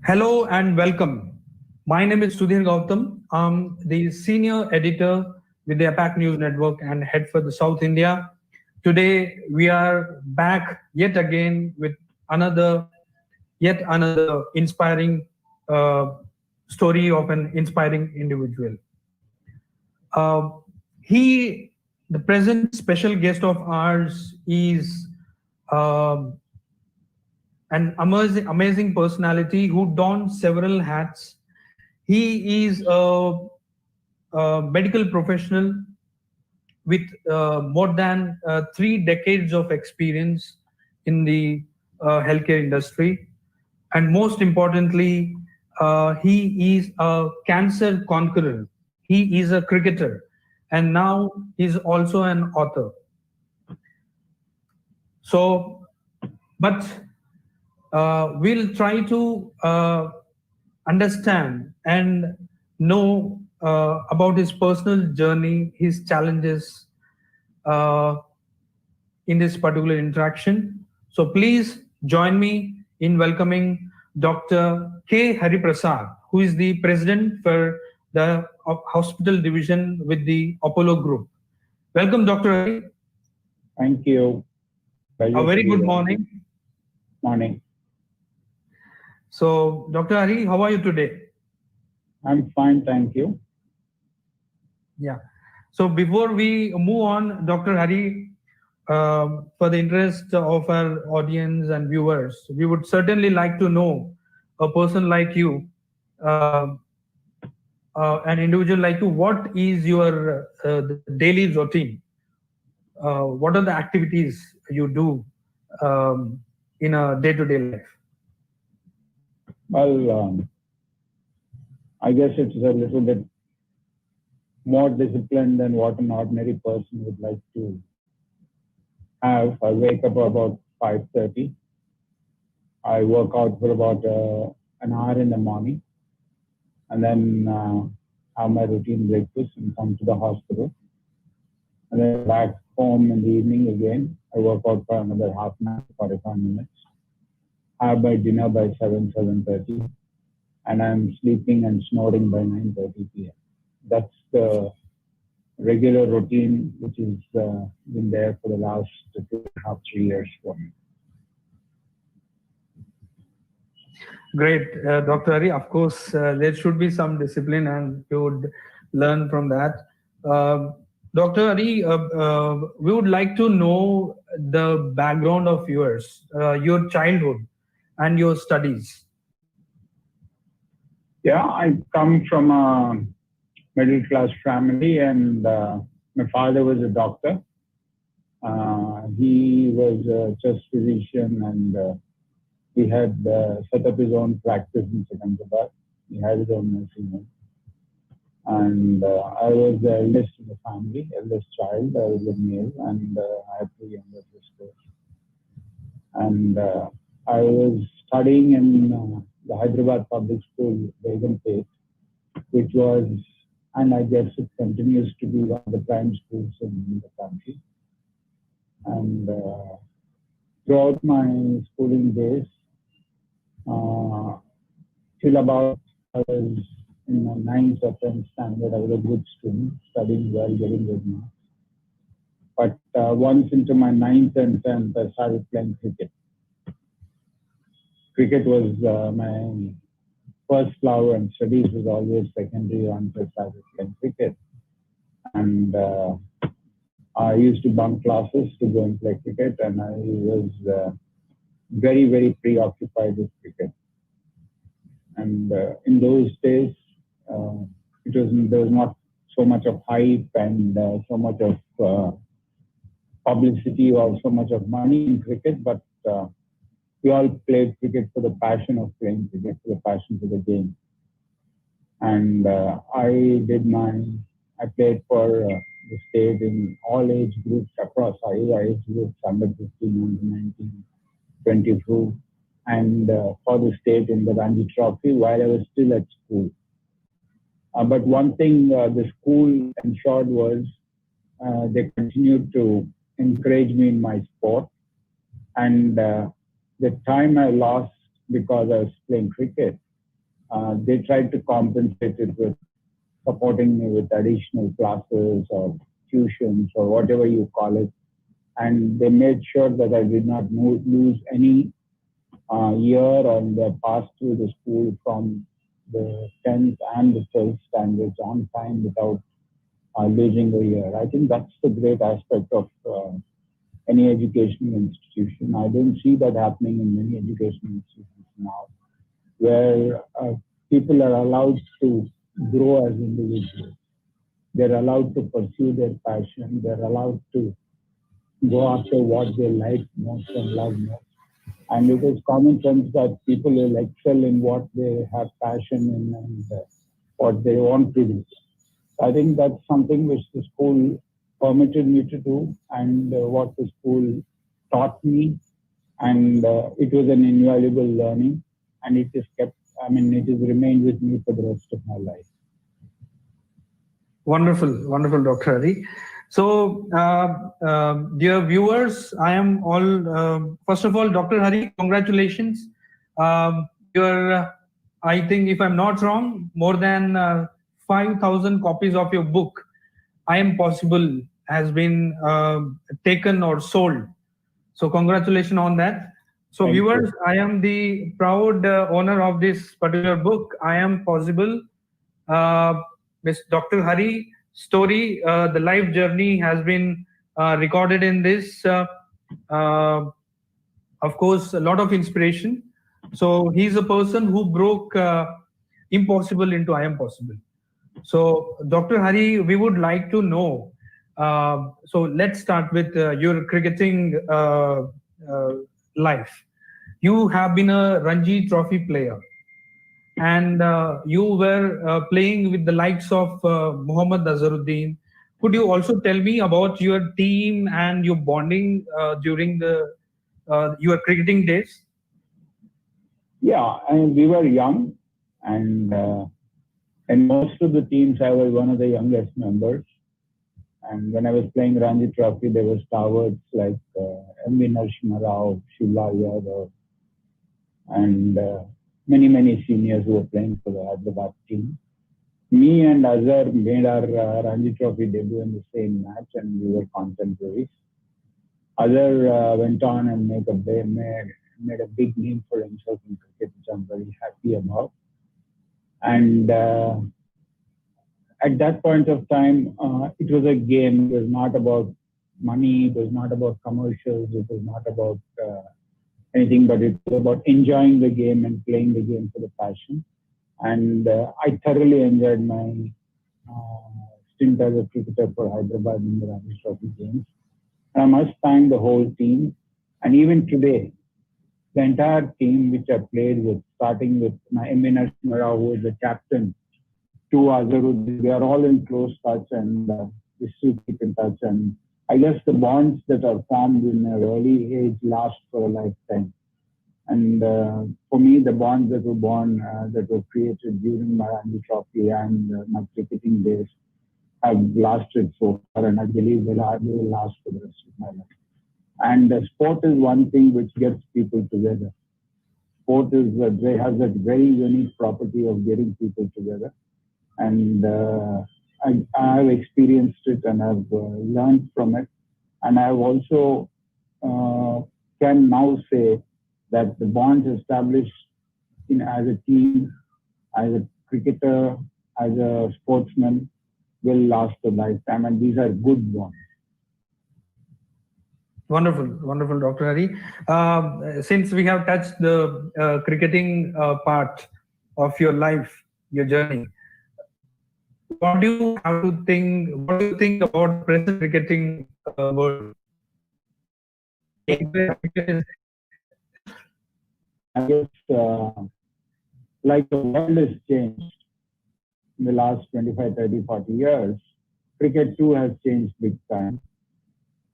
Hello and welcome. My name is Sudhir Gautam. I'm the senior editor with the APAC News Network and head for the South India. Today we are back yet again with yet another inspiring story of an inspiring individual. Uh, the present special guest of ours, is um an amazing personality who dons several hats. He is a medical professional with more than 3 decades of experience in the healthcare industry. And most importantly, he is a cancer conqueror. He is a cricketer. And now he's also an author. So, but we'll try to understand and know about his personal journey, his challenges uh, in this particular interaction. So please join me in welcoming Dr. K. Hari Prasad, who is the president for the hospital division with the Apollo Group. Welcome, Dr. Hari. Thank you. A very good morning. Morning. So, Dr. Hari, how are you today? I'm fine, thank you. Yeah. So before we move on, Dr. Hari, for the interest of our audience and viewers, we would certainly like to know a person like you, an individual like you, what is your daily routine? What are the activities you do in a day-to-day life? Well, I guess it's a little bit more disciplined than what an ordinary person would like to have. I wake up about 5:30. I work out for about an hour in the morning, and then have my routine breakfast and come to the hospital. And then back home in the evening again. I work out for another half an hour, 45 minutes. Have my dinner by 7:30, and I'm sleeping and snoring by 9:30 p.m. That's the regular routine, which has been there for the last 2.5, 3 years for me. Great, Dr. Hari. Of course, there should be some discipline, and you would learn from that. Dr. Hari, we would like to know the background of yours, your childhood, and your studies. Yeah, I come from a middle class family, and my father was a doctor. He was a chest physician, and he had set up his own practice in Secunderabad. He had his own nursing home. And I was the eldest in the family, eldest child. I was a male, and I had 2 younger sisters. And I was studying in the Hyderabad Public School, Preventive, which was, and I guess it continues to be, one of the prime schools in the country. And throughout my schooling days, till about I was in my 9th or 10th standard, I was a good student, studying well, getting good marks. But once into my 9th and 10th, I started playing cricket. Cricket was my first love, and studies was always secondary once I started playing cricket. And I used to bunk classes to go and play cricket, and I was very, very preoccupied with cricket. And in those days, there was not so much of hype and so much of publicity or so much of money in cricket, but we all played cricket for the passion of playing cricket, for the passion for the game. And I played for the state in all age groups, across age groups, under 15, under 19, 22, and for the state in the Ranji Trophy while I was still at school. But one thing the school ensured was they continued to encourage me in my sport. And the time I lost because I was playing cricket, they tried to compensate it with supporting me with additional classes or tuitions or whatever you call it. And they made sure that I did not lose any year on the pass through the school from the 10th and the 12th standards on time without losing a year. I think that's the great aspect of any educational institution. I don't see that happening in many educational institutions now, where people are allowed to grow as individuals. They're allowed to pursue their passion. They're allowed to go after what they like most and love most. And it is common sense that people will excel in what they have passion in and what they want to do. I think that's something which the school permitted me to do, and what the school taught me, and it was an invaluable learning, and it is kept, it has remained with me for the rest of my life. Wonderful, wonderful, Dr. Hari. So, dear viewers, I am all, first of all, Dr. Hari, congratulations. You're, I think, if I'm not wrong, more than 5,000 copies of your book, I Am Possible, has been taken or sold. So, congratulations on that. So, Thank viewers, you. I am the proud owner of this particular book, I Am Possible. Miss Dr. Hari story, the life journey has been recorded in this. Of course, a lot of inspiration. So he's a person who broke impossible into I am possible. So Dr. Hari, we would like to know. So let's start with your cricketing life. You have been a Ranji Trophy player, and you were playing with the likes of Mohammad Azharuddin. Could you also tell me about your team and your bonding during the your cricketing days? Yeah, we were young, and in most of the teams, I was one of the youngest members. And when I was playing Ranji Trophy, there were stalwarts like M.V. Narasimha Rao, Shivlal Yadav, and many seniors who were playing for the Hyderabad team. Me and Azhar made our Ranji Trophy debut in the same match, and we were contemporaries. Azhar went on and made a big name for himself in cricket, which I'm very happy about. And at that point of time, it was a game. It was not about money. It was not about commercials. It was not about anything, but it was about enjoying the game and playing the game for the passion. And I thoroughly enjoyed my stint as a cricketer for Hyderabad in the Ranji Trophy games. And I must thank the whole team. And even today, the entire team which I played with, starting with my M.V. Narasimha Rao, who was the captain, to Azharuddin, we are all in close touch, and we still keep in touch. And I guess the bonds that are formed in an early age last for a lifetime. And for me, the bonds that were created during my Ranji Trophy and my cricketing days have lasted so far, and I believe they will last for the rest of my life. And sport is one thing which gets people together. Sport has that very unique property of getting people together. And I have experienced it, and I've learned from it. And I have also can now say that the bonds established as a team, as a cricketer, as a sportsman, will last a lifetime, and these are good bonds. Wonderful, wonderful, Dr. Hari. Since we have touched the cricketing part of your life, your journey, what do you have to think? What do you think about present cricketing world? I guess like the world has changed in the last 25, 30, 40 years, cricket too has changed big time.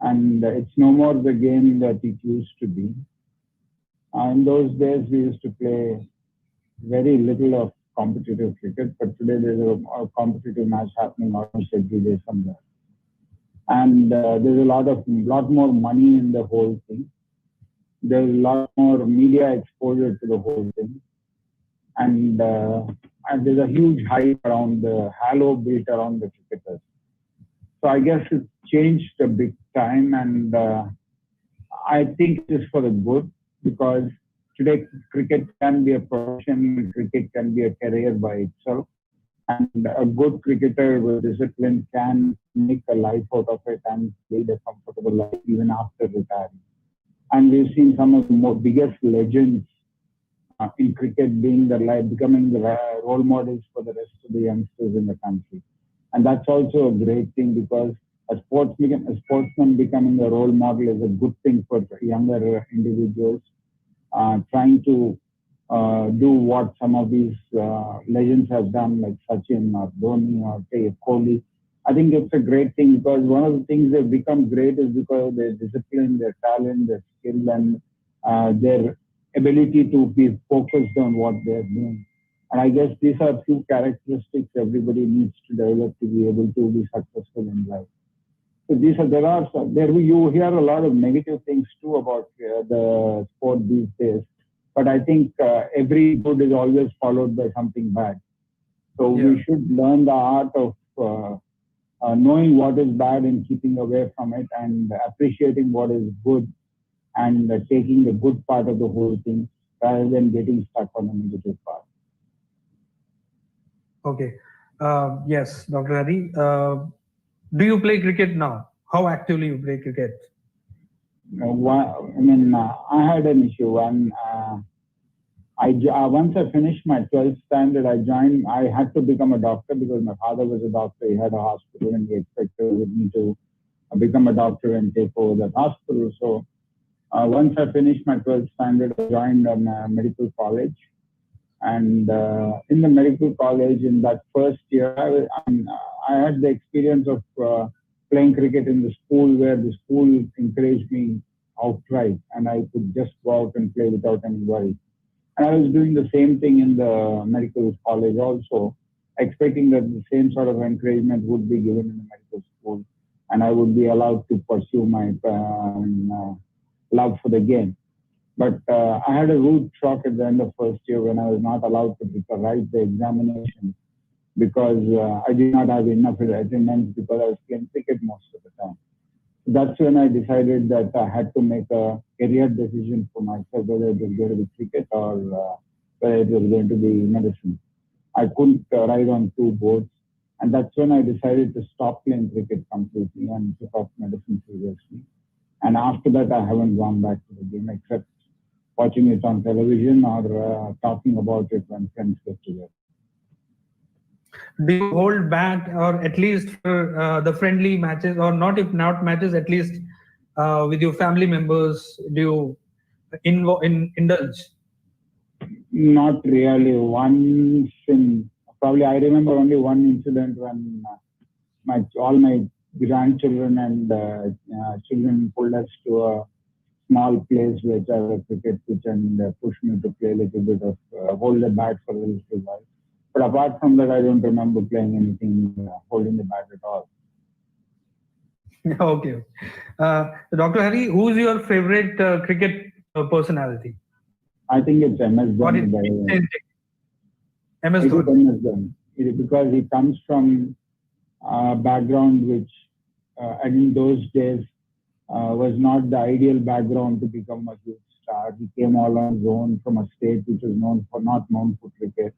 And it's no more the game that it used to be. In those days, we used to play very little of competitive cricket, but today there's a competitive match happening almost every day somewhere. And there's a lot more money in the whole thing. There's a lot more media exposure to the whole thing. and there's a huge hype around the halo built around the cricketers. So I guess it's changed a big time, and I think it is for the good, because today cricket can be a profession, cricket can be a career by itself, and a good cricketer with discipline can make a life out of it and lead a comfortable life even after retiring. And we've seen some of the biggest legends in cricket becoming the role models for the rest of the youngsters in the country. And that's also a great thing, because a sportsman becoming a role model is a good thing for younger individuals trying to do what some of these legends have done, like Sachin or Dhoni or Kohli. I think it's a great thing, because one of the things they've become great is because of their discipline, their talent, their skill, and their ability to be focused on what they're doing. And I guess these are a few characteristics everybody needs to develop to be able to be successful in life. So you hear a lot of negative things too about the sport these days, but I think every good is always followed by something bad. So we should learn the art of knowing what is bad and keeping away from it, and appreciating what is good, and taking the good part of the whole thing rather than getting stuck on the negative part. Okay. Yes, Dr. Hari. Do you play cricket now? How actively you play cricket? I had an issue when once I finished my 12th standard, I had to become a doctor because my father was a doctor. He had a hospital and he expected me to become a doctor and take over that hospital. So once I finished my 12th standard, I joined a medical college. And in the medical college, in that first year, I had the experience of playing cricket in the school, where the school encouraged me outright, and I could just go out and play without any worry. And I was doing the same thing in the medical college also, expecting that the same sort of encouragement would be given in the medical school, and I would be allowed to pursue my love for the game. But I had a rude shock at the end of first year when I was not allowed to write the examination, because I did not have enough attendance because I was playing cricket most of the time. So that's when I decided that I had to make a career decision for myself, whether it was going to be cricket or whether it was going to be medicine. I couldn't ride on two boards, and that's when I decided to stop playing cricket completely and took up medicine seriously. And after that, I haven't gone back to the game except watching it on television or talking about it when friends get together. Do you hold back, or at least for the friendly matches, or not if not matches, at least with your family members, do you indulge? Not really. Probably I remember only one incident when all my grandchildren and children pulled us to a small place which I was a cricket pitch and pushed me to play a little bit of hold the bat for a little while. But apart from that, I don't remember playing anything holding the bat at all. Okay. Dr. Hari, who's your favorite cricket personality? I think it's MS Dhoni. MS Dhoni. Because he comes from a background which, in those days, was not the ideal background to become a huge star. He came all on his own from a state which was not known for cricket,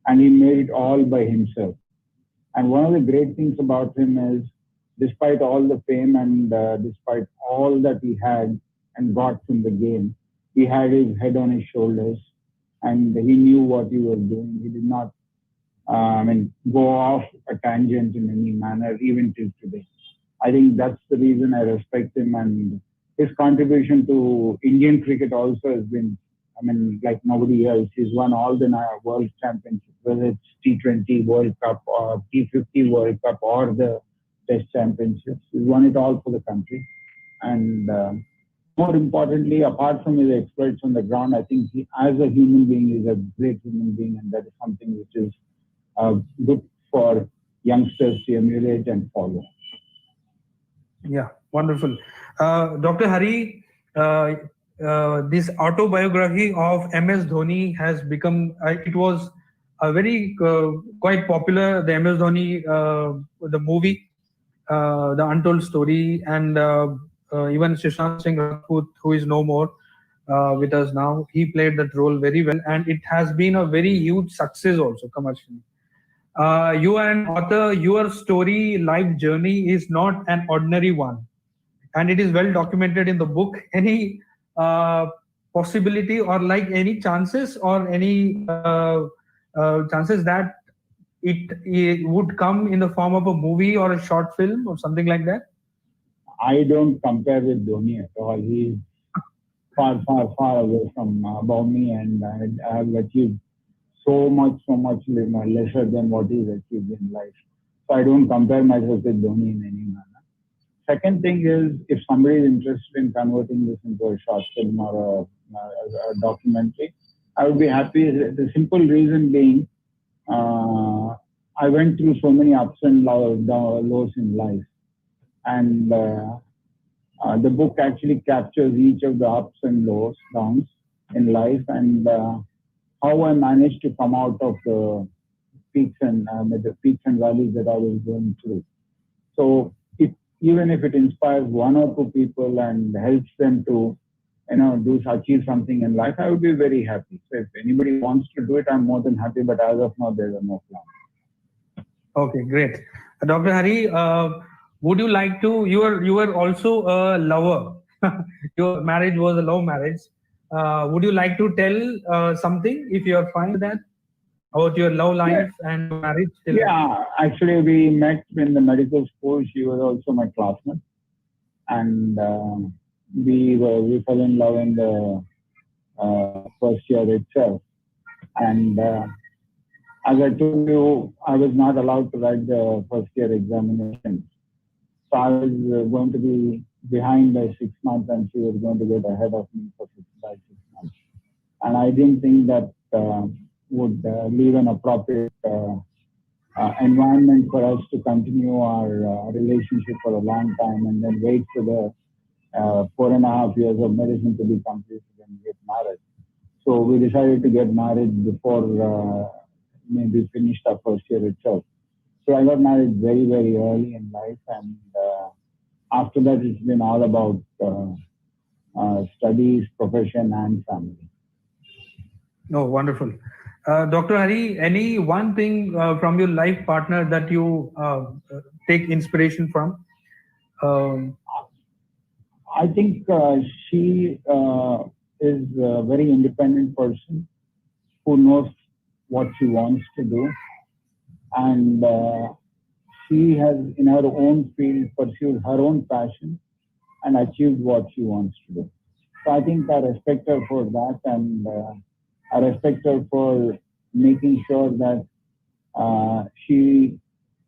and he made it all by himself. And one of the great things about him is, despite all the fame and despite all that he had and got from the game, he had his head on his shoulders, and he knew what he was doing. He did not go off a tangent in any manner, even till today. I think that's the reason I respect him, and his contribution to Indian cricket also has been, like nobody else. He's won all the world championships, whether it's T20 World Cup or T50 World Cup or the Test Championships. He's won it all for the country. And more importantly, apart from his exploits on the ground, I think he, as a human being, is a great human being, and that is something which is good for youngsters to emulate and follow. Yeah, wonderful. Dr. Hari, this autobiography of MS Dhoni has become, it was a very quite popular, the MS Dhoni, the movie, the Untold Story, and even Sushant Singh Rajput, who is no more with us now, he played that role very well, and it has been a very huge success also commercially. You are an author, your story, life journey is not an ordinary one, and it is well documented in the book. Any possibility or like any chances or any chances that it would come in the form of a movie or a short film or something like that? I don't compare with Dhoni at all. He's far, far, far away from above me, and I have achieved so much, lesser than what he's achieved in life. So I don't compare myself with Dhoni in any manner. Second thing is, if somebody is interested in converting this into a short film or a documentary, I would be happy. The simple reason being, I went through so many ups and lows in life, and the book actually captures each of the ups and downs in life, and how I managed to come out of the peaks and valleys that I was going through. So even if it inspires one or two people and helps them to, achieve something in life, I would be very happy. So if anybody wants to do it, I'm more than happy. But as of now, there's no plan. Okay, great. Dr. Hari, would you like to? You were also a lover. Your marriage was a love marriage. Would you like to tell something, if you are fine with that, about your love life and marriage? Yeah, actually, we met in the medical school. She was also my classmate, and we fell in love in the first year itself. And as I told you, I was not allowed to write the first year examination. So I was going to be behind by 6 months, and she was going to get ahead of me by 6 months. And I didn't think that would leave an appropriate environment for us to continue our relationship for a long time, and then wait for the 4.5 years of medicine to be completed and get married. So we decided to get married before maybe finished our first year itself. So I got married very, very early in life, and after that it's been all about studies, profession, and family. Oh, wonderful. Dr. Hari, any one thing from your life partner that you take inspiration from? I think she is a very independent person who knows what she wants to do, and she has, in her own field, pursued her own passion and achieved what she wants to do. So I think I respect her for that, and I respect her for making sure that she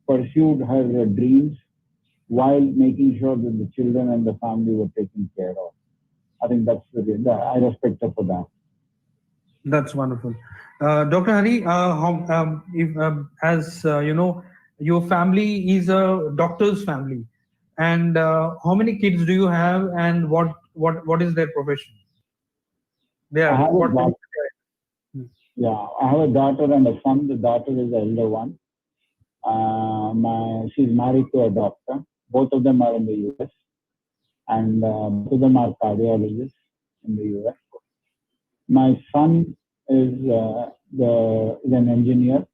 pursued her dreams while making sure that the children and the family were taken care of. I think that's I respect her for that. That's wonderful. Dr. Hari, as you know, your family is a doctor's family, and how many kids do you have, and what is their profession? Yeah, I have a daughter and a son. The daughter is the elder one. She's married to a doctor. Both of them are in the US, and both of them are cardiologists in the US. My son is an engineer.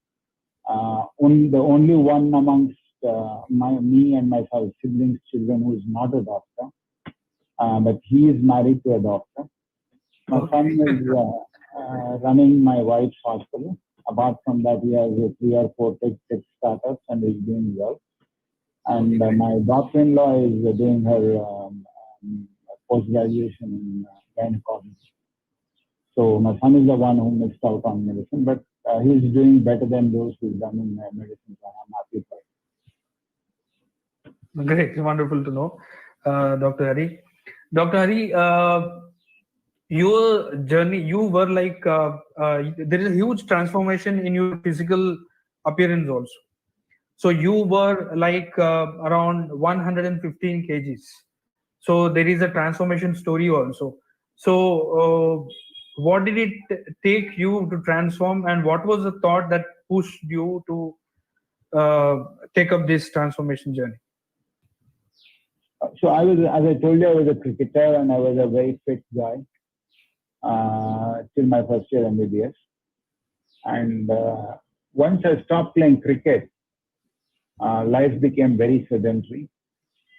The only one amongst me and my siblings' children who is not a doctor, but he is married to a doctor. My son is running my wife's hospital. Apart from that, he has 3 or 4 tech startups and is doing well. And my daughter-in-law is doing her post-graduation in gynecology. So my son is the one who missed out on medicine, but he's doing better than those who've done in medicine. So I'm happy for it. Great, wonderful to know, Dr. Hari. Dr. Hari, your journey, you were like, there is a huge transformation in your physical appearance also. So you were like around 115 kgs. So there is a transformation story also. So, what did it take you to transform, and what was the thought that pushed you to take up this transformation journey? So I was, as I told you, I was a cricketer and I was a very fit guy till my first year MBBS. And once I stopped playing cricket, life became very sedentary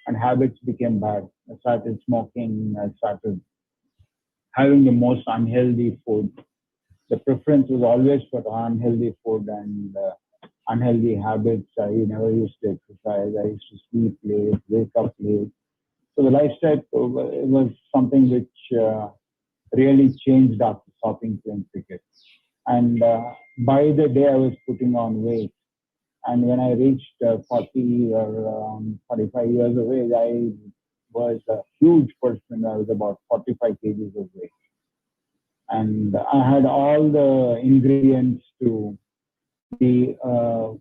and habits became bad. I started smoking. I started having the most unhealthy food. The preference was always for unhealthy food and unhealthy habits. I never used to exercise. I used to sleep late, wake up late. So the lifestyle was something which really changed after stopping playing cricket. And by the day I was putting on weight. And when I reached 40 or 45 years of age, I was a huge person. I was about 45 kgs of weight. And I had all the ingredients to be a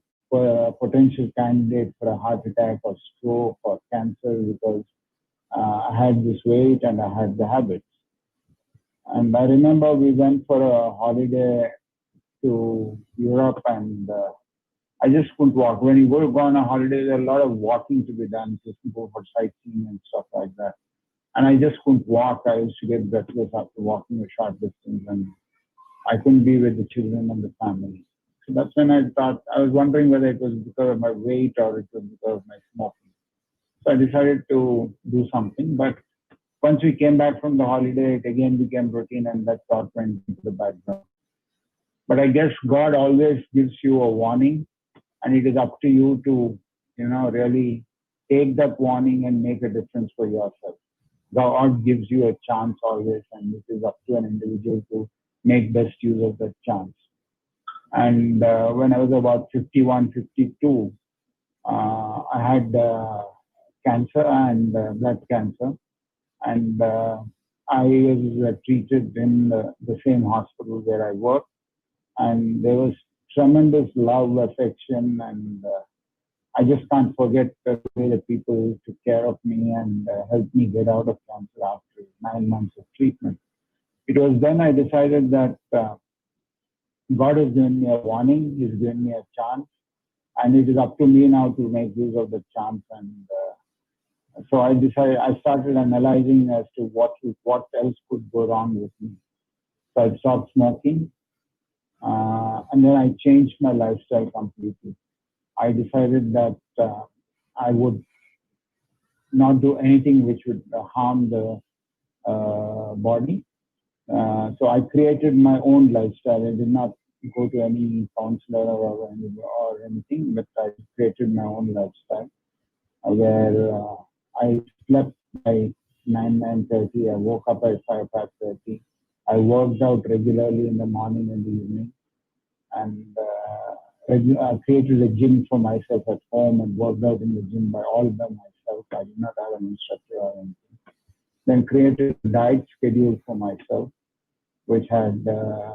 potential candidate for a heart attack or stroke or cancer because I had this weight and I had the habits. And I remember we went for a holiday to Europe and I just couldn't walk. When you go on a holiday, there's a lot of walking to be done, just to go for sightseeing and stuff like that. And I just couldn't walk. I used to get breathless after walking a short distance and I couldn't be with the children and the family. So that's when I thought, I was wondering whether it was because of my weight or it was because of my smoking. So I decided to do something. But once we came back from the holiday, it again became routine and that thought went into the background. But I guess God always gives you a warning and it is up to you to, really take that warning and make a difference for yourself. God gives you a chance always and it is up to an individual to make best use of that chance. And when I was about 51, 52, I had cancer and blood cancer. And I was treated in the same hospital where I worked. And there was tremendous love, affection, and I just can't forget the way the people took care of me and helped me get out of cancer after 9 months of treatment. It was then I decided that God has given me a warning, He's given me a chance, and it is up to me now to make use of the chance. And so I started analyzing as to what else could go wrong with me. So I stopped smoking, and then I changed my lifestyle completely. I decided that I would not do anything which would harm the body. So I created my own lifestyle. I did not go to any counselor or anything, but I created my own lifestyle where I slept by 9:30. I woke up at 5:30. I worked out regularly in the morning and the evening, and I created a gym for myself at home and worked out in the gym all by myself. I did not have an instructor or anything. Then created a diet schedule for myself, which had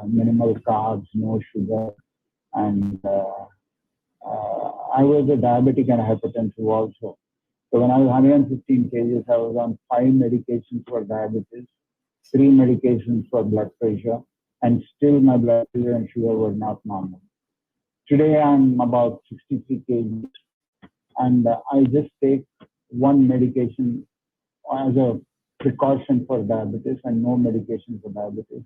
minimal carbs, no sugar, and I was a diabetic and hypertensive also. So when I was 115 kgs, I was on 5 medications for diabetes, 3 medications for blood pressure, and still my blood pressure and sugar were not normal. Today I'm about 63 kgs, and I just take one medication as a precaution for diabetes and no medication for diabetes,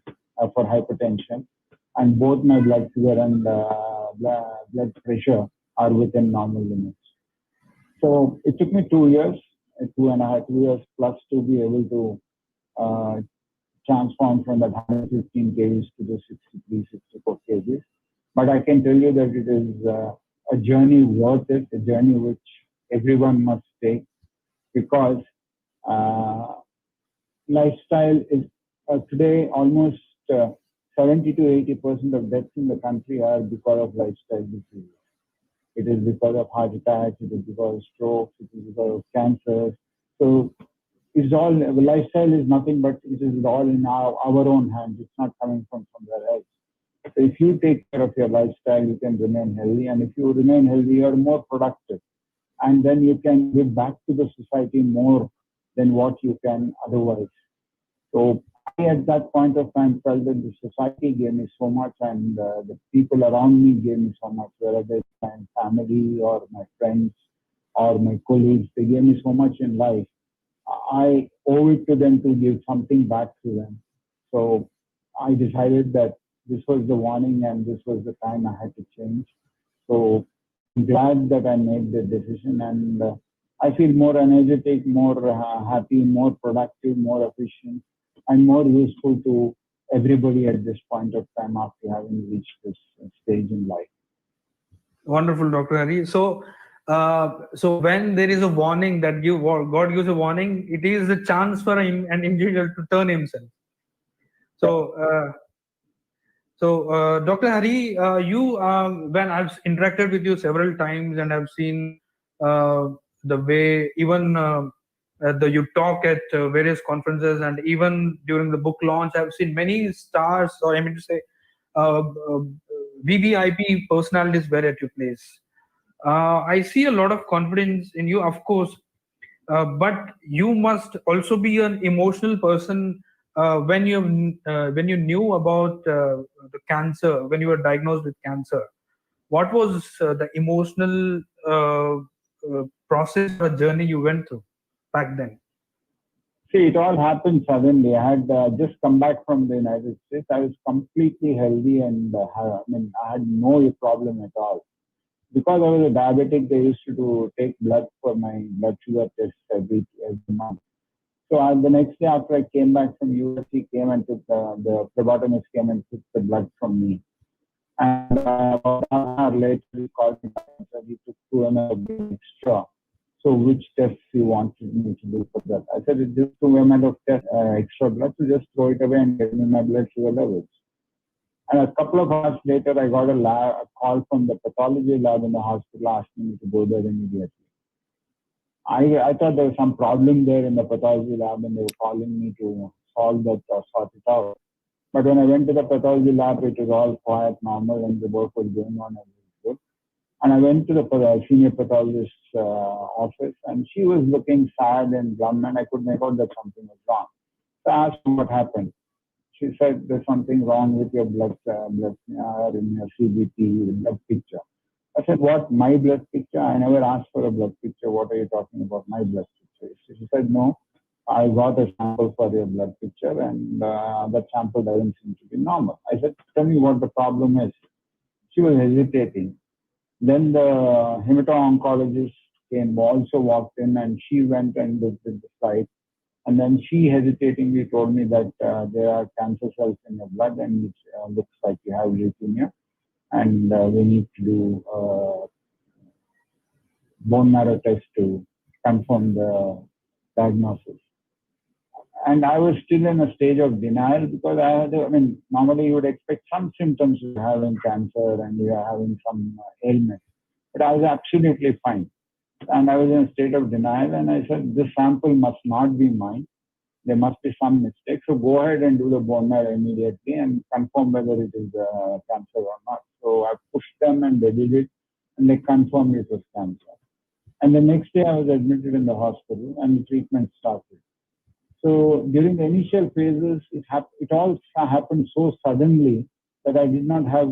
for hypertension. And both my blood sugar and blood pressure are within normal limits. So it took me 2 years, 2.5 years plus to be able to transform from that 115 kgs to the 63, 64 kgs. But I can tell you that it is a journey worth it, a journey which everyone must take, because lifestyle is today almost 70 to 80% of deaths in the country are because of lifestyle diseases. It is because of heart attacks, it is because of strokes, it is because of cancer. So it's all, lifestyle is nothing but it is all in our own hands. It's not coming from somewhere else. So if you take care of your lifestyle, you can remain healthy. And if you remain healthy, you are more productive. And then you can give back to the society more than what you can otherwise. So I, at that point of time, felt that the society gave me so much and the people around me gave me so much, whether it's my family or my friends or my colleagues, they gave me so much in life. I owe it to them to give something back to them. So I decided that this was the warning and this was the time I had to change. So I'm glad that I made the decision, and I feel more energetic, more happy, more productive, more efficient, and more useful to everybody at this point of time after having reached this stage in life. Wonderful, Dr. Hari. So when there is a warning that God gives a warning, it is a chance for an individual to turn himself. So, Dr. Hari, you when I've interacted with you several times and I've seen the way even you talk at various conferences, and even during the book launch, I've seen many stars, or I mean to say, uh, uh, VVIP personalities were at your place. I see a lot of confidence in you, of course, but you must also be an emotional person. When you knew about the cancer, when you were diagnosed with cancer, what was the emotional process or journey you went through back then? See, it all happened suddenly. I had just come back from the United States. I was completely healthy and I had no problem at all. Because I was a diabetic, they used to take blood for my blood sugar tests every month. So the next day after I came back from US, he came and took the phlebotomist came and took the blood from me. And about an hour later, he called me back and said he took 2 ml of blood extra. So which tests he wanted me to do for that? I said, it's just 2 ml of extra blood, so just throw it away and give me my blood sugar levels. And a couple of hours later, I got a call from the pathology lab in the hospital asking me to go there immediately. I thought there was some problem there in the pathology lab and they were calling me to solve that or sort it out. But when I went to the pathology lab, it was all quiet, normal, and the work was going on and it was good. And I went to the senior pathologist's office, and she was looking sad and glum, and I could make out that something was wrong. So I asked her what happened. She said, there's something wrong with your blood in your CBT blood picture. I said, what, my blood picture? I never asked for a blood picture. What are you talking about, my blood picture? So she said, no, I got a sample for your blood picture and that sample doesn't seem to be normal. I said, tell me what the problem is. She was hesitating. Then the hemato-oncologist also walked in, and she went and looked at the site. And then she hesitatingly told me that there are cancer cells in your blood and it looks like you have leukemia. And we need to do bone marrow test to confirm the diagnosis. And I was still in a stage of denial because normally you would expect some symptoms of having cancer and you are having some ailment. But I was absolutely fine. And I was in a state of denial, and I said, this sample must not be mine. There must be some mistake. So go ahead and do the bone marrow immediately and confirm whether it is cancer or not. So I pushed them and they did it, and they confirmed it was cancer. And the next day I was admitted in the hospital and treatment started. So during the initial phases, it all happened so suddenly that I did not have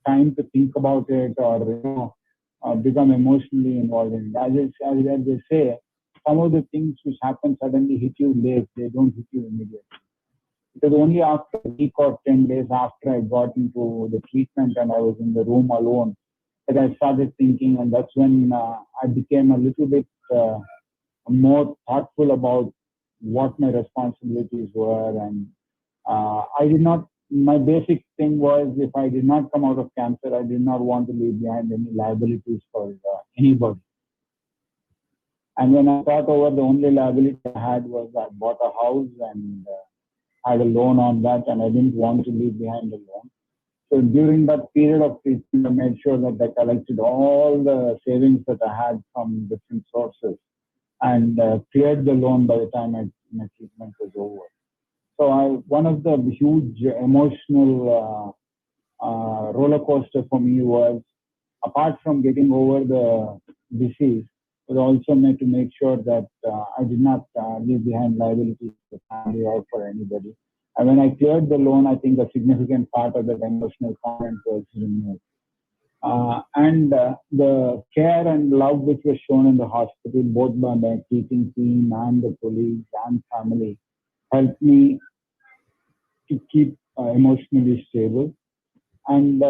time to think about it or become emotionally involved in it. As they say, some of the things which happen suddenly hit you late, they don't hit you immediately. It was only after a week or 10 days after I got into the treatment and I was in the room alone that I started thinking, and that's when I became a little bit more thoughtful about what my responsibilities were. And my basic thing was, if I did not come out of cancer, I did not want to leave behind any liabilities for anybody. And when I thought over, the only liability I had was I bought a house and had a loan on that, and I didn't want to leave behind a loan. So during that period of treatment, I made sure that I collected all the savings that I had from different sources and cleared the loan by the time my treatment was over. So one of the huge emotional roller coaster for me was, apart from getting over the disease, was also made to make sure that I did not leave behind liabilities for the family or for anybody. And when I cleared the loan, I think a significant part of that emotional component was removed. The care and love which was shown in the hospital, both by my teaching team and the colleagues and family, helped me to keep emotionally stable. And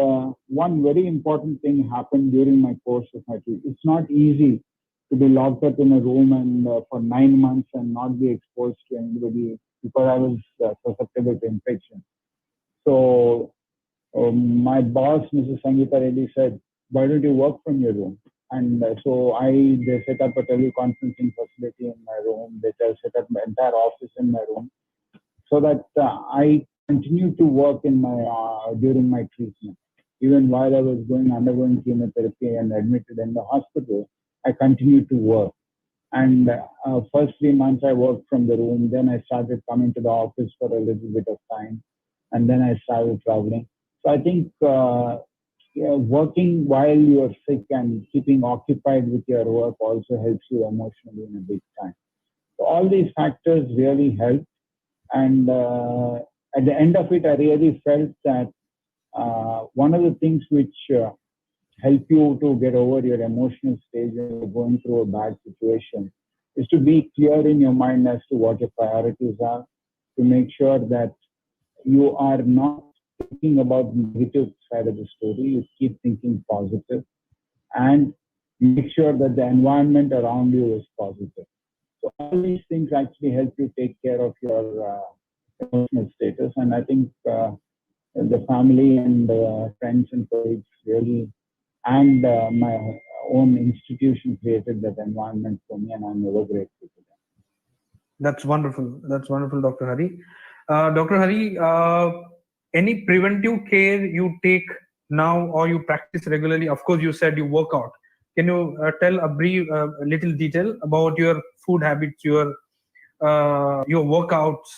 one very important thing happened during my course of my treatment. It's not easy to be locked up in a room and for 9 months and not be exposed to anybody because I was susceptible to infection. So my boss, Mrs. Sangeeta Reddy, said, "Why don't you work from your room?" And so they set up a teleconferencing facility in my room. They set up my entire office in my room so that I continued to work in my during my treatment. Even while I was undergoing chemotherapy and admitted in the hospital, I continued to work. And first 3 months I worked from the room. Then I started coming to the office for a little bit of time, and then I started traveling. So I think working while you are sick and keeping occupied with your work also helps you emotionally in a big time. So all these factors really help. And at the end of it, I really felt that one of the things which help you to get over your emotional stage when you're going through a bad situation is to be clear in your mind as to what your priorities are, to make sure that you are not thinking about the negative side of the story. You keep thinking positive and make sure that the environment around you is positive. So all these things actually help you take care of your emotional status. And I think the family and friends and colleagues really, and my own institution created that environment for me, and I'm ever grateful to them. That's wonderful. That's wonderful, Dr. Hari. Dr. Hari, any preventive care you take now or you practice regularly? Of course, you said you work out. Can you tell a brief, little detail about your food habits, your workouts,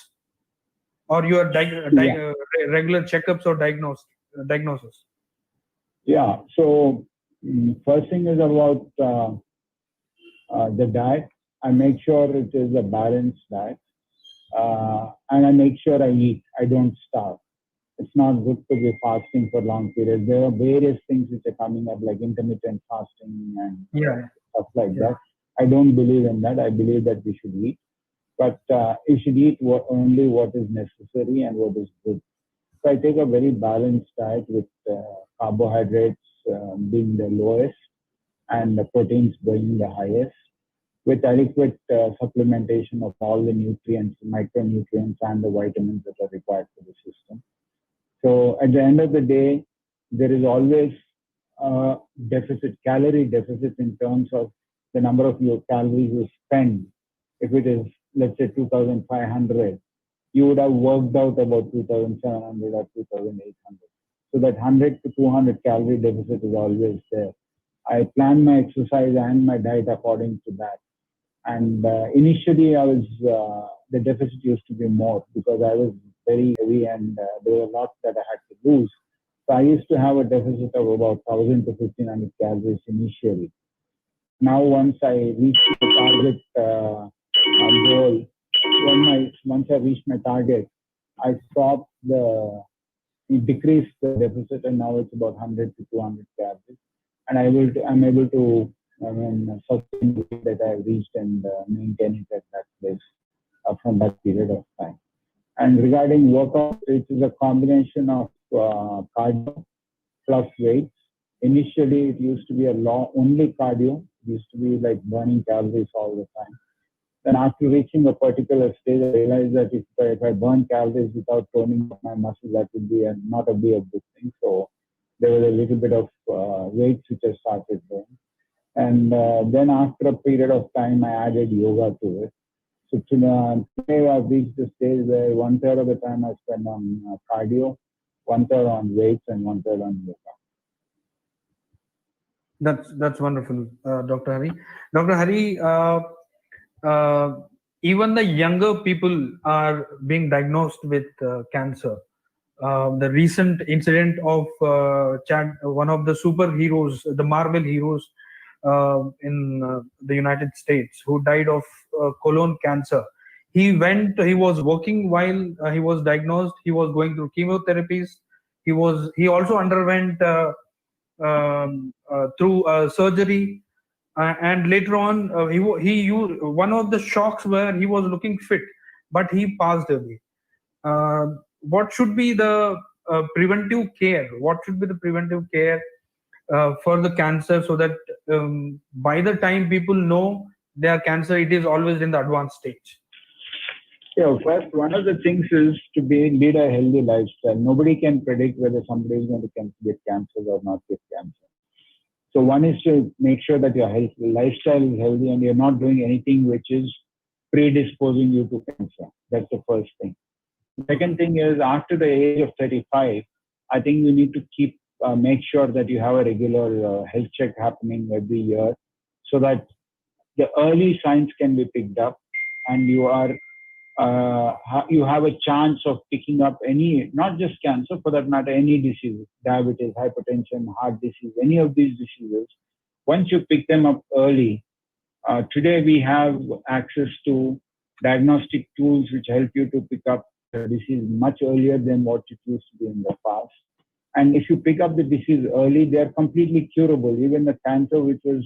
or your regular checkups or diagnosis? Yeah. So first thing is about the diet. I make sure it is a balanced diet, and I make sure I eat. I don't starve. It's not good to be fasting for long periods. There are various things which are coming up, like intermittent fasting and stuff like that. I don't believe in that. I believe that we should eat, but you should eat only what is necessary and what is good. So I take a very balanced diet with carbohydrates being the lowest and the proteins being the highest, with adequate supplementation of all the nutrients, micronutrients, and the vitamins that are required for the system. So at the end of the day, there is always a calorie deficit in terms of the number of your calories you spend. If it is, let's say, 2,500, you would have worked out about 2,700 or 2,800. So that 100 to 200 calorie deficit is always there. I plan my exercise and my diet according to that. And initially, the deficit used to be more because I was very heavy and there were lots that I had to lose. So I used to have a deficit of about 1,000 to 1,500 calories initially. Now, once I reach the target goal, once I reached my target, I decreased the deficit, and now it's about 100 to 200 calories. And I'm able to sustain the weight that I've reached and maintain it at that place from that period of time. And regarding workout, it is a combination of cardio plus weights. Initially, it used to be only cardio. It used to be like burning calories all the time. Then after reaching a particular stage, I realized that if I burn calories without toning up my muscles, that would be not a good thing. So there was a little bit of weights which I started doing. And then after a period of time, I added yoga to it. So today I've reached the stage where 1/3 of the time I spend on cardio, 1/3 on weights, and 1/3 on yoga. That's wonderful, Dr. Hari. Dr. Hari, even the younger people are being diagnosed with cancer. The recent incident of one of the superheroes, the Marvel heroes, in the United States who died of colon cancer. He was working while he was diagnosed. He was going through chemotherapies. He also underwent through surgery, and later on he used one of the shocks where he was looking fit, but he passed away. What should be the preventive care? What should be the preventive care for the cancer, so that by the time people know they are cancer, it is always in the advanced stage? Yeah, first, one of the things is to lead a healthy lifestyle. Nobody can predict whether somebody is going to get cancer or not get cancer. So one is to make sure that your lifestyle is healthy and you're not doing anything which is predisposing you to cancer. That's the first thing. Second thing is, after the age of 35, I think you need to make sure that you have a regular health check happening every year, so that the early signs can be picked up and you have a chance of picking up any, not just cancer, for that matter, any disease, diabetes, hypertension, heart disease, any of these diseases. Once you pick them up early, today we have access to diagnostic tools which help you to pick up the disease much earlier than what it used to be in the past. And if you pick up the disease early, they are completely curable. Even the cancer, which was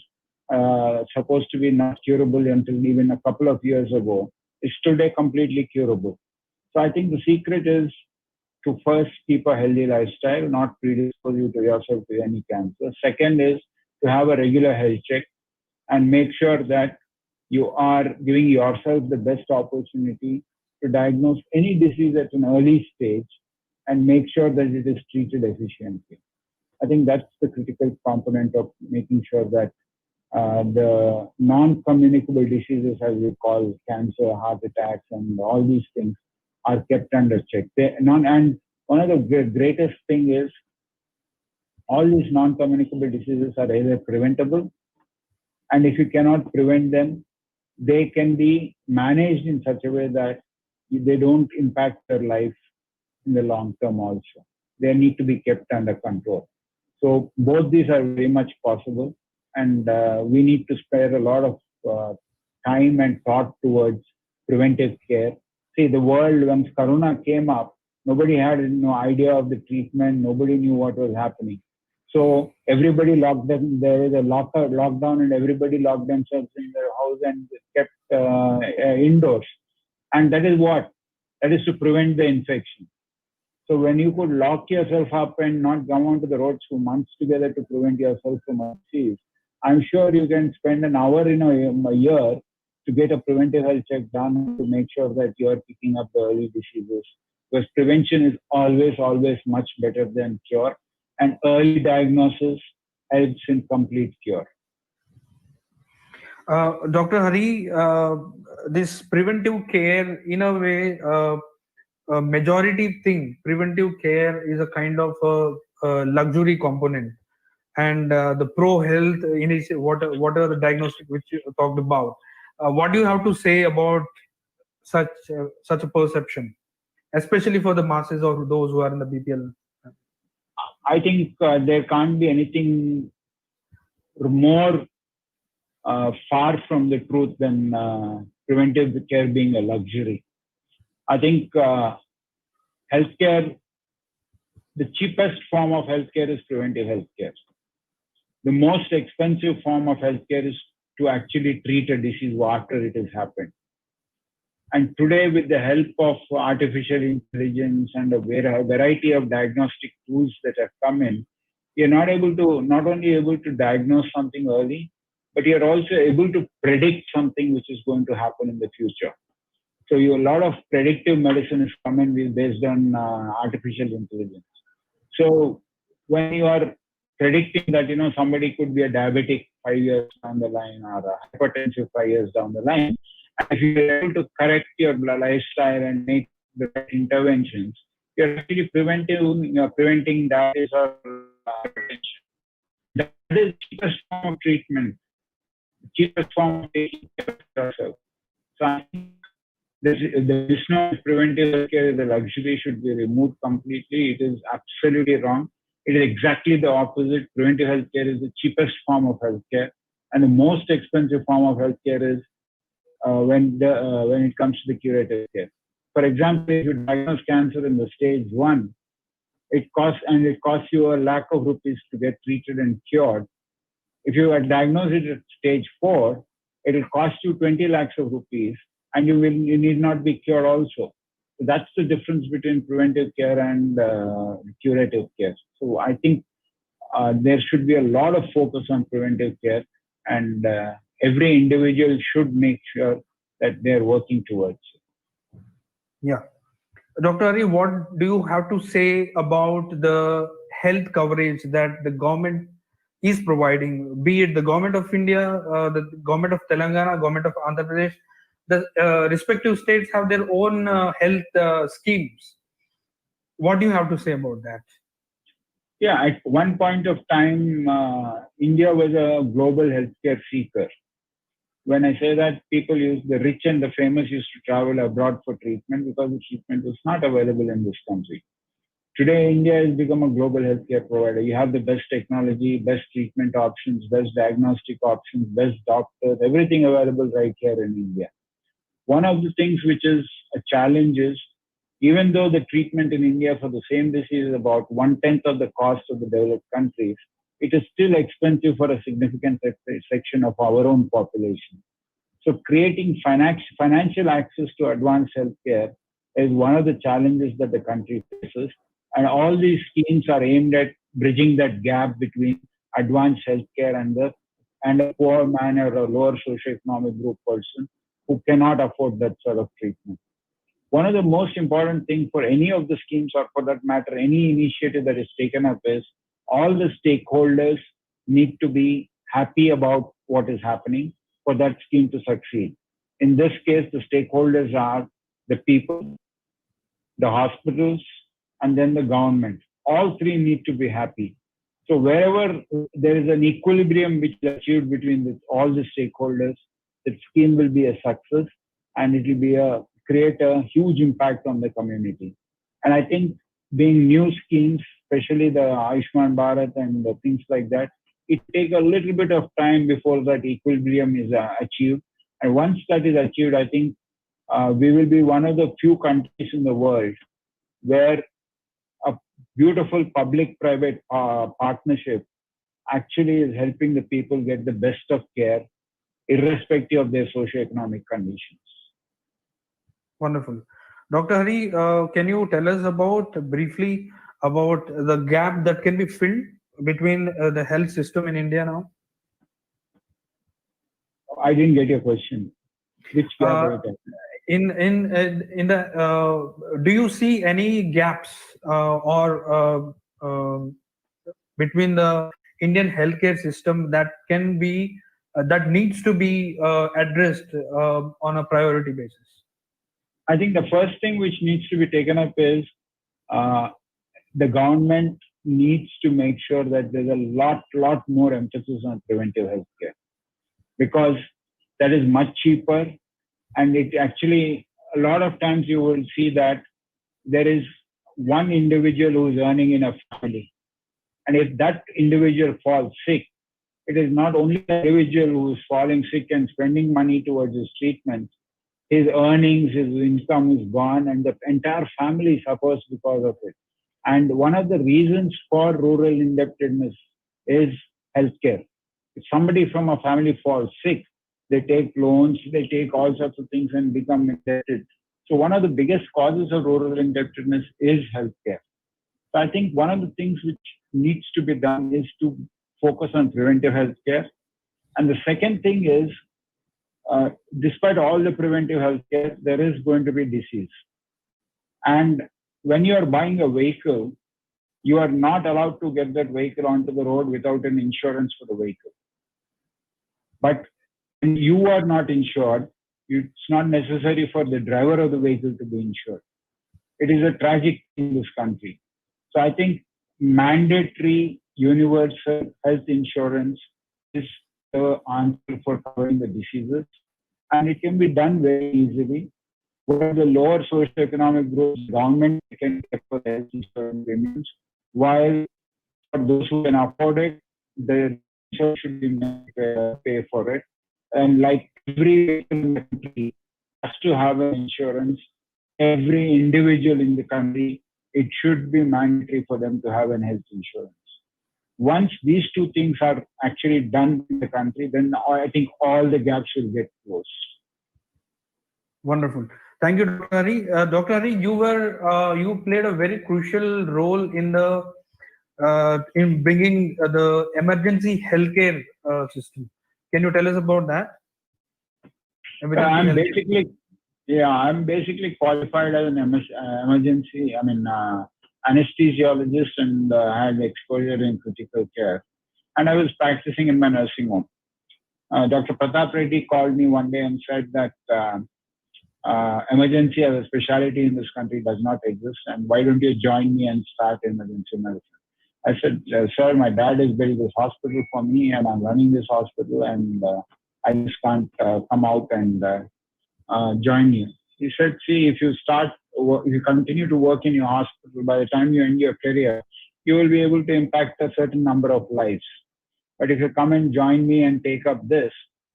supposed to be not curable until even a couple of years ago, is today completely curable. So I think the secret is to first keep a healthy lifestyle, not predispose you to yourself to any cancer. Second is to have a regular health check and make sure that you are giving yourself the best opportunity to diagnose any disease at an early stage and make sure that it is treated efficiently. I think that's the critical component of making sure that the non-communicable diseases, as we call cancer, heart attacks, and all these things, are kept under check. And one of the greatest thing is, all these non-communicable diseases are either preventable, and if you cannot prevent them, they can be managed in such a way that they don't impact your life in the long term also. They need to be kept under control. So both these are very much possible, and we need to spare a lot of time and thought towards preventive care. See, the world, when Corona came up, nobody had no idea of the treatment. Nobody knew what was happening. So everybody locked them. There is a lockdown, and everybody locked themselves in their house and kept indoors. And that is what? That is to prevent the infection. So when you could lock yourself up and not come onto the roads for months together to prevent yourself from a disease, I'm sure you can spend an hour in a year to get a preventive health check done to make sure that you're picking up the early diseases. Because prevention is always much better than cure. And early diagnosis helps in complete cure. Dr. Hari, this preventive care, in a way, a majority think preventive care is a kind of a luxury component, and the pro health initiative, whatever the diagnostic which you talked about. What do you have to say about such a perception, especially for the masses or those who are in the BPL? I think there can't be anything more far from the truth than preventive care being a luxury. I think healthcare, the cheapest form of healthcare is preventive healthcare. The most expensive form of healthcare is to actually treat a disease after it has happened. And today, with the help of artificial intelligence and a variety of diagnostic tools that have come in, you're not only able to diagnose something early, but you're also able to predict something which is going to happen in the future. So a lot of predictive medicine is coming based on artificial intelligence. So when you are predicting that somebody could be a diabetic 5 years down the line or a hypertensive 5 years down the line, and if you're able to correct your lifestyle and make the right interventions, you're actually preventing diabetes or hypertension. That is the cheapest form of treatment, the cheapest form of taking care of yourself. So I think the vision of preventive care as a luxury should be removed completely. It is absolutely wrong. It is exactly the opposite. Preventive healthcare is the cheapest form of healthcare. And the most expensive form of healthcare is when it comes to the curative care. For example, if you diagnose cancer in the stage 1, it costs you a lakh of rupees to get treated and cured. If you are diagnosed it at stage 4, it will cost you 20 lakhs of rupees, and you need not be cured also. So that's the difference between preventive care and curative care. So I think there should be a lot of focus on preventive care, and every individual should make sure that they're working towards it. Yeah. Dr. Hari, what do you have to say about the health coverage that the government is providing, be it the government of India, the government of Telangana, government of Andhra Pradesh? The respective states have their own health schemes. What do you have to say about that? Yeah, at one point of time, India was a global healthcare seeker. When I say that, people the rich and the famous used to travel abroad for treatment because the treatment was not available in this country. Today, India has become a global healthcare provider. You have the best technology, best treatment options, best diagnostic options, best doctors, everything available right here in India. One of the things which is a challenge is, even though the treatment in India for the same disease is about 1/10 of the cost of the developed countries, it is still expensive for a significant section of our own population. So creating financial access to advanced healthcare is one of the challenges that the country faces. And all these schemes are aimed at bridging that gap between advanced healthcare and a poor man or a lower socioeconomic group person who cannot afford that sort of treatment. One of the most important things for any of the schemes, or for that matter, any initiative that is taken up, is all the stakeholders need to be happy about what is happening for that scheme to succeed. In this case, the stakeholders are the people, the hospitals, and then the government. All three need to be happy. So wherever there is an equilibrium which is achieved between all the stakeholders, the scheme will be a success, and it will create a huge impact on the community. And I think being new schemes, especially the Ayushman Bharat and the things like that, it takes a little bit of time before that equilibrium is achieved. And once that is achieved, I think we will be one of the few countries in the world where a beautiful public-private partnership actually is helping the people get the best of care, irrespective of their socioeconomic conditions. Wonderful. Dr. Hari, can you tell us briefly about the gap that can be filled between the health system in India now? I didn't get your question. Which gap are you talking? Do you see any gaps between the Indian healthcare system that that needs to be addressed on a priority basis? I think the first thing which needs to be taken up is the government needs to make sure that there's a lot more emphasis on preventive healthcare, because that is much cheaper. And it actually, a lot of times you will see that there is one individual who is earning in a family. And if that individual falls sick, it is not only the individual who is falling sick and spending money towards his treatment. His earnings, his income is gone, and the entire family suffers because of it. And one of the reasons for rural indebtedness is healthcare. If somebody from a family falls sick, they take loans, they take all sorts of things and become indebted. So one of the biggest causes of rural indebtedness is healthcare. So I think one of the things which needs to be done is to focus on preventive healthcare. And the second thing is, despite all the preventive healthcare, there is going to be disease. And when you are buying a vehicle, you are not allowed to get that vehicle onto the road without an insurance for the vehicle. But when you are not insured, it's not necessary for the driver of the vehicle to be insured. It is a tragic thing in this country. So I think mandatory universal health insurance is the answer for covering the diseases. And it can be done very easily. Where the lower socioeconomic groups, government can pay for the health insurance payments, while for those who can afford it, the insurance should be pay for it. And like every country has to have an insurance. Every individual in the country, it should be mandatory for them to have an health insurance. Once these two things are actually done in the country, then I think all the gaps will get closed. Wonderful. Thank you, Dr. Hari. Dr. Hari, you played a very crucial role in bringing the emergency healthcare system. Can you tell us about that? I'm basically qualified as an emergency, anesthesiologist, and had exposure in critical care. And I was practicing in my nursing home. Dr. Pratap Reddy called me one day and said that emergency as a specialty in this country does not exist, and why don't you join me and start emergency medicine? I said, sir, my dad has built this hospital for me, and I'm running this hospital, and I just can't come out and join you. He said, see, if you continue to work in your hospital, by the time you end your career, you will be able to impact a certain number of lives. But if you come and join me and take up this,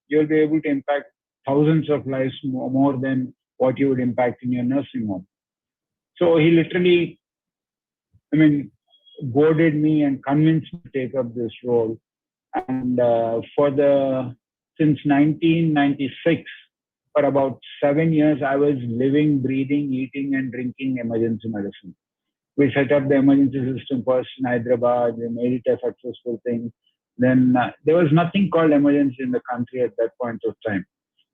you'll be able to impact thousands of lives more than what you would impact in your nursing home. So he literally, goaded me and convinced me to take up this role. And since 1996, for about 7 years, I was living, breathing, eating, and drinking emergency medicine. We set up the emergency system first in Hyderabad. We made it a successful thing. Then there was nothing called emergency in the country at that point of time.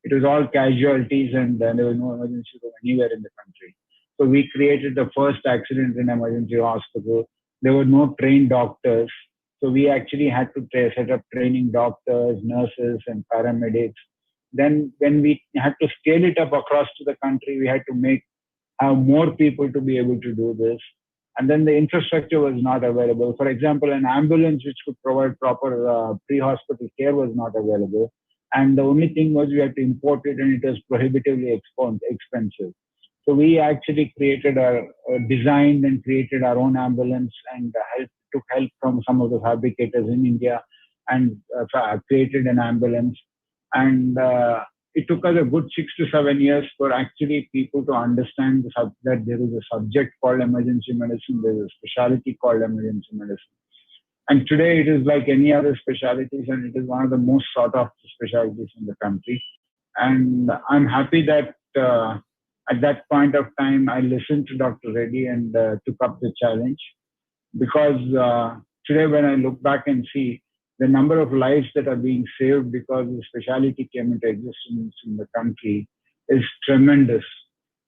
It was all casualties, and there was no emergency room anywhere in the country. So we created the first accident in emergency hospital. There were no trained doctors. So we actually had to set up training doctors, nurses, and paramedics. Then when we had to scale it up across to the country, we had to have more people to be able to do this. And then the infrastructure was not available. For example, an ambulance which could provide proper pre-hospital care was not available. And the only thing was we had to import it, and it was prohibitively expensive. So we actually designed and created our own ambulance, and took help from some of the fabricators in India, and created an ambulance. And it took us a good 6 to 7 years for actually people to understand that there is a subject called emergency medicine, there is a specialty called emergency medicine. And today it is like any other specialties, and it is one of the most sought after specialties in the country. And I'm happy that at that point of time, I listened to Dr. Reddy and took up the challenge, because today when I look back and see the number of lives that are being saved because the specialty came into existence in the country is tremendous.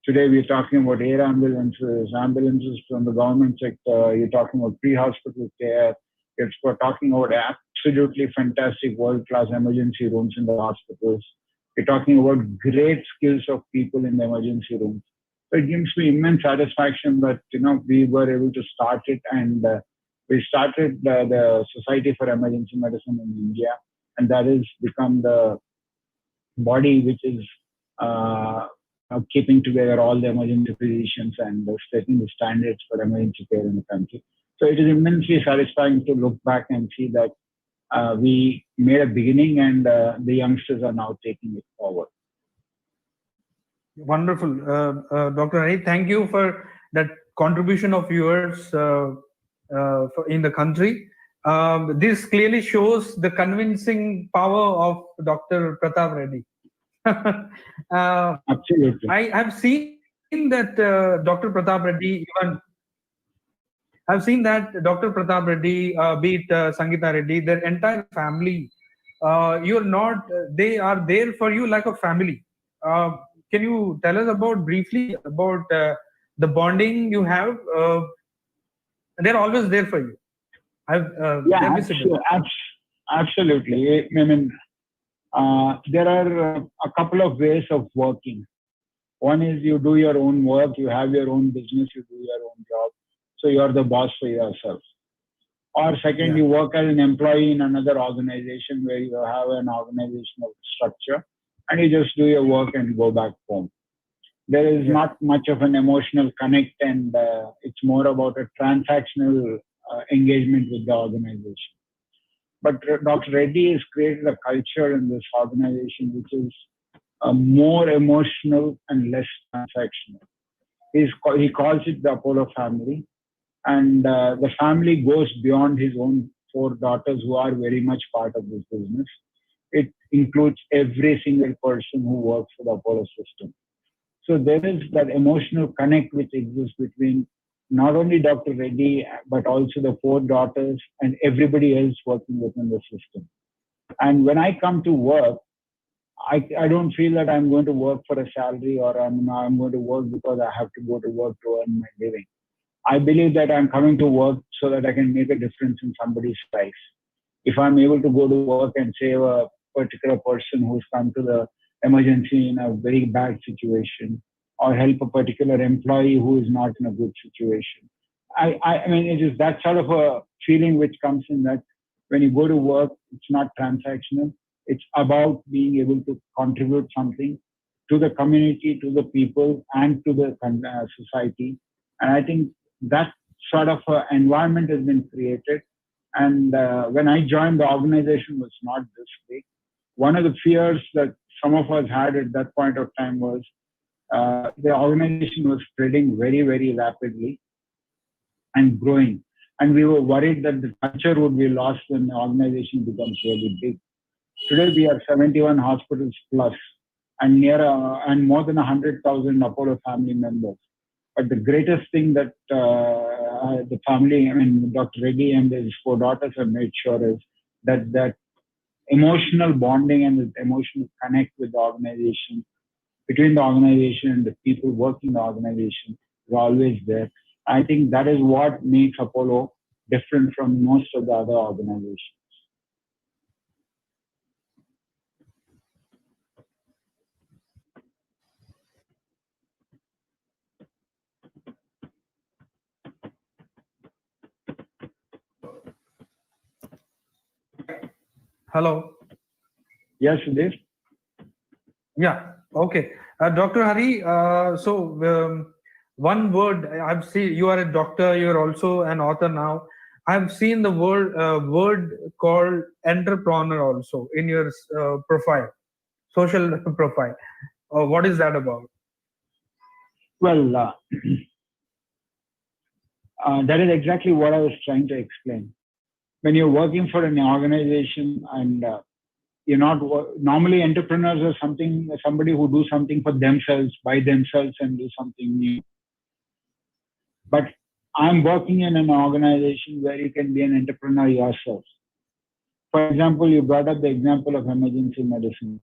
Today we're talking about air ambulances from the government sector, you're talking about pre-hospital care, we're talking about absolutely fantastic world-class emergency rooms in the hospitals. We're talking about great skills of people in the emergency rooms. So it gives me immense satisfaction that we were able to start it, and we started the Society for Emergency Medicine in India, and that has become the body which is keeping together all the emergency physicians and setting the standards for emergency care in the country. So it is immensely satisfying to look back and see that we made a beginning, and the youngsters are now taking it forward. Wonderful. Dr. Hari, thank you for that contribution of yours in the country. This clearly shows the convincing power of Dr. Pratap Reddy. Absolutely. I have seen that Dr. Pratap Reddy, I've seen that Dr. Pratap Reddy, be it Sangeeta Reddy, their entire family, they are there for you like a family. Can you tell us briefly about the bonding you have? They're always there for you. Absolutely. There are a couple of ways of working. One is you do your own work, you have your own business, you do your own job. So you're the boss for yourself. Or second, you work as an employee in another organization where you have an organizational structure, and you just do your work and go back home. There is not much of an emotional connect, and it's more about a transactional engagement with the organization. But Dr. Reddy has created a culture in this organization which is more emotional and less transactional. He calls it the Apollo family, and the family goes beyond his own four daughters who are very much part of this business. It includes every single person who works for the Apollo system. So there is that emotional connect which exists between not only Dr. Reddy, but also the four daughters and everybody else working within the system. And when I come to work, I don't feel that I'm going to work for a salary or I'm going to work because I have to go to work to earn my living. I believe that I'm coming to work so that I can make a difference in somebody's life. If I'm able to go to work and save a particular person who's come to the emergency in a very bad situation, or help a particular employee who is not in a good situation. I mean, it is that sort of a feeling which comes in that when you go to work, it's not transactional. It's about being able to contribute something to the community, to the people, and to the society. And I think that sort of environment has been created. And when I joined, the organization was not this big. One of the fears that some of us had at that point of time was the organization was spreading very, very rapidly and growing. And we were worried that the culture would be lost when the organization becomes really big. Today, we are 71 hospitals plus and and more than 100,000 Apollo family members. But the greatest thing that the family, I mean, Dr. Reddy and his four daughters have made sure is that emotional bonding and the emotional connect with the organization, between the organization and the people working the organization, is always there. I think that is what makes Apollo different from most of the other organizations. Hello. Yes, Sudhir. Yeah. Okay. Dr. Hari, one word I've seen, you are a doctor, you're also an author now. I've seen the word called entrepreneur also in your profile, social profile. What is that about? Well, that is exactly what I was trying to explain. When you're working for an organization and you're not normally entrepreneurs are somebody who do something for themselves, by themselves, and do something new. But I'm working in an organization where you can be an entrepreneur yourself. For example, you brought up the example of emergency medicine.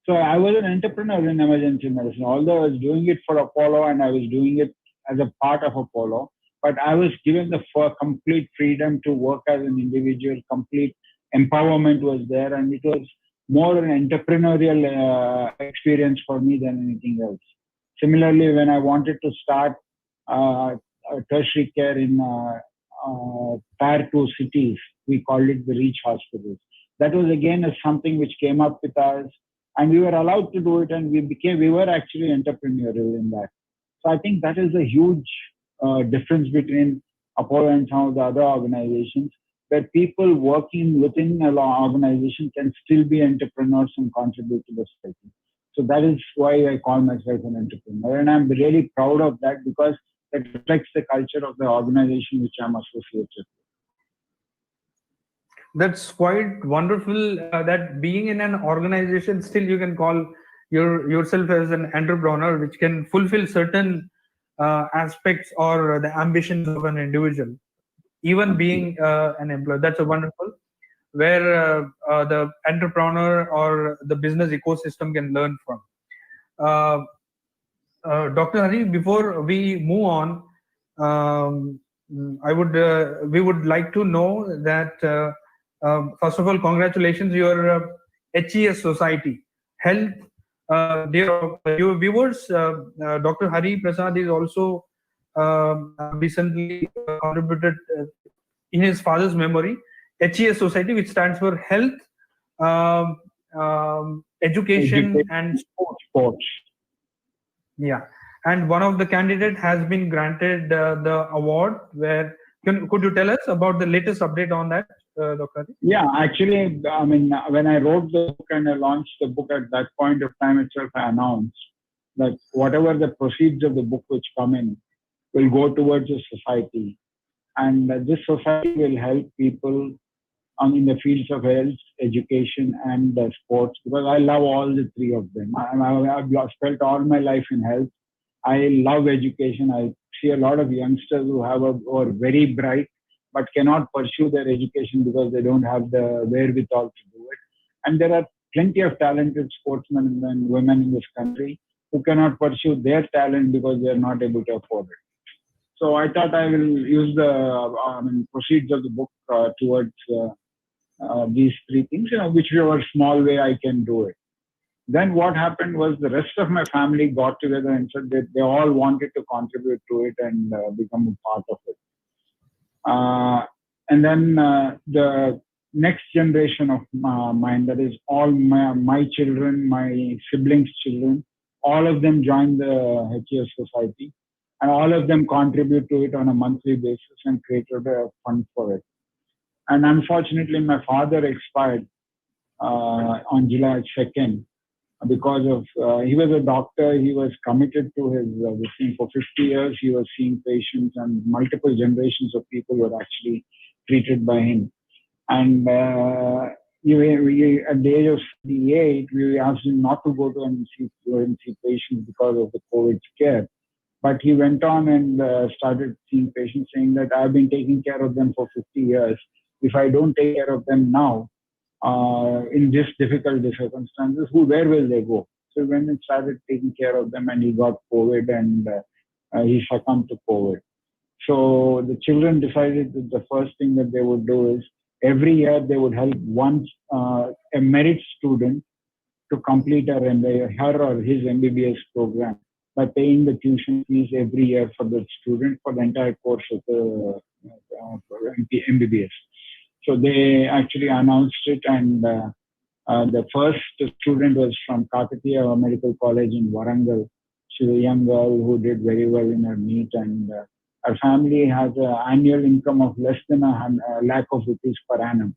So I was an entrepreneur in emergency medicine, although I was doing it for Apollo and I was doing it as a part of Apollo. But I was given the complete freedom to work as an individual, complete empowerment was there, and it was more an entrepreneurial experience for me than anything else. Similarly, when I wanted to start tertiary care in Tier 2 cities, we called it the Reach Hospitals. That was again something which came up with us, and we were allowed to do it, and we were actually entrepreneurial in that. So I think that is a huge difference between Apollo and some of the other organizations, where people working within an organization can still be entrepreneurs and contribute to the society. So that is why I call myself an entrepreneur. And I'm really proud of that because that reflects the culture of the organization which I'm associated with. That's quite wonderful that being in an organization, still you can call yourself as an entrepreneur, which can fulfill certain aspects or the ambitions of an individual, even being an employee. That's a wonderful, where the entrepreneur or the business ecosystem can learn from. Dr. Hari, before we move on, we would like to know that first of all, congratulations, your HES Society Health. Dear your viewers, Dr. Hari Prasad is also recently contributed in his father's memory, HES Society, which stands for Health, Education and Sports. Yeah, and one of the candidate has been granted the award. Could you tell us about the latest update on that? Dr. Hari? Yeah, actually, I mean, when I wrote the book and I launched the book at that point of time itself, I announced that whatever the proceeds of the book which come in will go towards a society. And this society will help people in the fields of health, education, and sports, because I love all the three of them. I've spent all my life in health. I love education. I see a lot of youngsters who are very bright but cannot pursue their education because they don't have the wherewithal to do it. And there are plenty of talented sportsmen and women in this country who cannot pursue their talent because they are not able to afford it. So I thought I will use the proceeds of the book towards these three things, whichever small way I can do it. Then what happened was the rest of my family got together and said that they all wanted to contribute to it and become a part of it. And then the next generation of mine, that is all my children, my siblings' children, all of them joined the HSS Society, and all of them contribute to it on a monthly basis and created a fund for it. And unfortunately, my father expired on July 2nd because of, he was a doctor, he was committed to his this thing for 50 years, he was seeing patients and multiple generations of people were actually treated by him. And at the age of 58, we asked him not to go and see patients because of the COVID scare. But he went on and started seeing patients, saying that I've been taking care of them for 50 years. If I don't take care of them now, in this difficult circumstances, where will they go? So when he started taking care of them and he got COVID and he succumbed to COVID. So the children decided that the first thing that they would do is every year they would help a merit student to complete her or his MBBS program by paying the tuition fees every year for the student for the entire course of the MBBS. So they actually announced it, and the first student was from Kakatiya Medical College in Warangal. She's a young girl who did very well in her NEET, and her family has an annual income of less than a lakh of rupees per annum.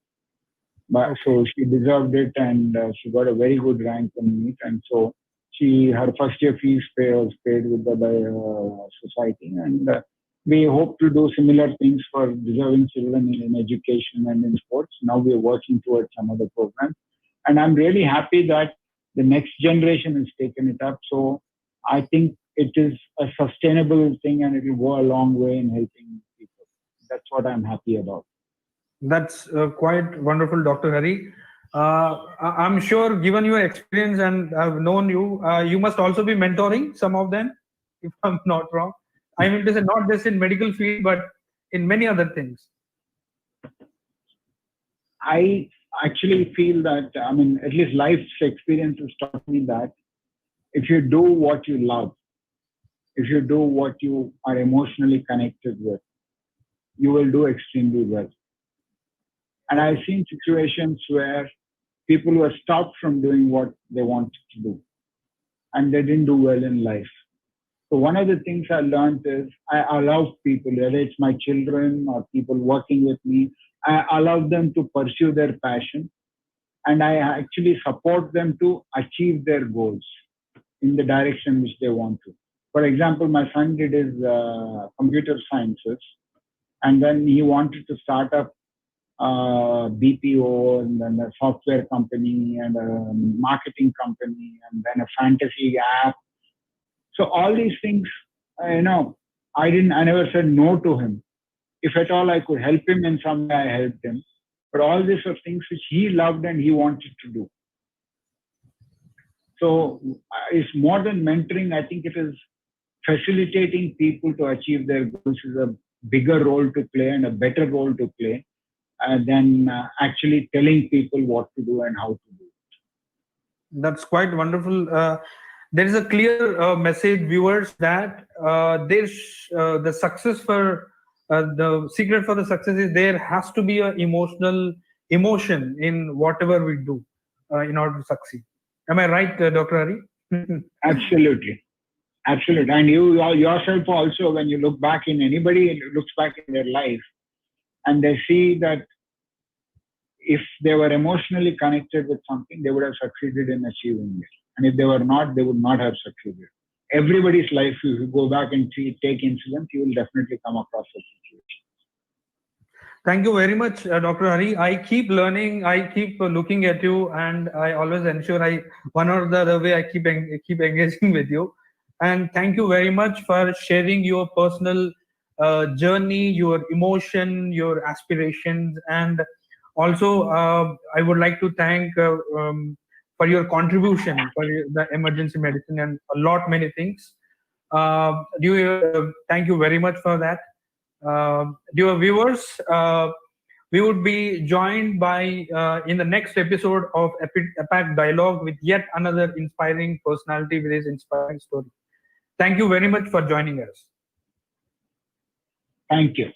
But so she deserved it, and she got a very good rank in NEET, and so her first year fees was paid with the society, and we hope to do similar things for deserving children in education and in sports. Now we are working towards some other programs. And I'm really happy that the next generation has taken it up. So I think it is a sustainable thing and it will go a long way in helping people. That's what I'm happy about. That's quite wonderful, Dr. Hari. I'm sure, given your experience and I've known you, you must also be mentoring some of them, if I'm not wrong. I mean to say, not just in medical field, but in many other things. I actually feel that, at least life's experience has taught me that if you do what you love, if you do what you are emotionally connected with, you will do extremely well. And I've seen situations where people were stopped from doing what they wanted to do, and they didn't do well in life. So one of the things I learned is I allow people, whether it's my children or people working with me, I allow them to pursue their passion, and I actually support them to achieve their goals in the direction which they want to. For example, my son did his computer sciences, and then he wanted to start up BPO and then a software company and a marketing company and then a fantasy app. So all these things, I never said no to him. If at all I could help him in some way, I helped him. But all these are things which he loved and he wanted to do. So it's more than mentoring. I think it is facilitating people to achieve their goals is a bigger role to play and a better role to play than actually telling people what to do and how to do it. That's quite wonderful. There is a clear message, viewers, that the success for the secret for the success is there has to be an emotion in whatever we do in order to succeed. Am I right, Dr. Hari? Absolutely. Absolutely. And you yourself also, when you look back in anybody looks back in their life and they see that if they were emotionally connected with something, they would have succeeded in achieving it. And if they were not, they would not have succeeded. Everybody's life, if you go back and take incidents, you will definitely come across a situation. Thank you very much, Dr. Hari. I keep learning. I keep looking at you, and I always ensure one or the other way I keep engaging with you. And thank you very much for sharing your personal journey, your emotion, your aspirations, and also I would like to thank for your contribution for the emergency medicine and many things. Thank you very much for that. Dear viewers, we would be joined by in the next episode of APAC Dialogue with yet another inspiring personality with his inspiring story. Thank you very much for joining us. Thank you.